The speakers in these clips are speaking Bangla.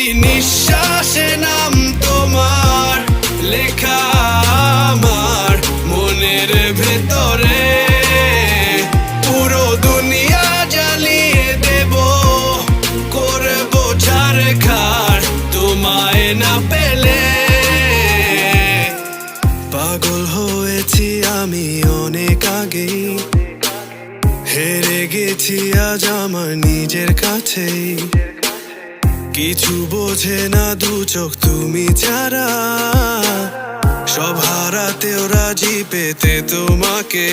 প্রতি নিঃশ্বাসে নাম তোমার লেখা আমার মনের ভেতরে। পুরো দুনিয়া জ্বালিয়ে দেব, করবো ছারখার তোমায় না পেলে। পাগল হয়েছি আমি অনেক আগেই, হেরে গেছি আজ আমার নিজের কাছেই। কিছু বোঝে না দু চোখ তুমি ছাড়া, সব হারাতেও রাজি পেতে তোমাকে।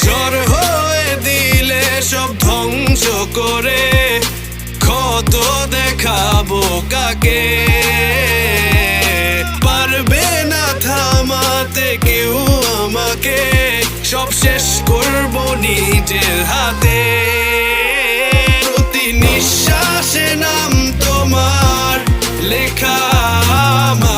ঝড় হয়ে দিলে সব ধ্বংস করে, ক্ষত দেখাবো কাকে। পারবে না থামাতে কেউ আমাকে, সব শেষ করবো নিজের হাতে। প্রতি নিঃশ্বাসে নাম তোমার লেখা আমার।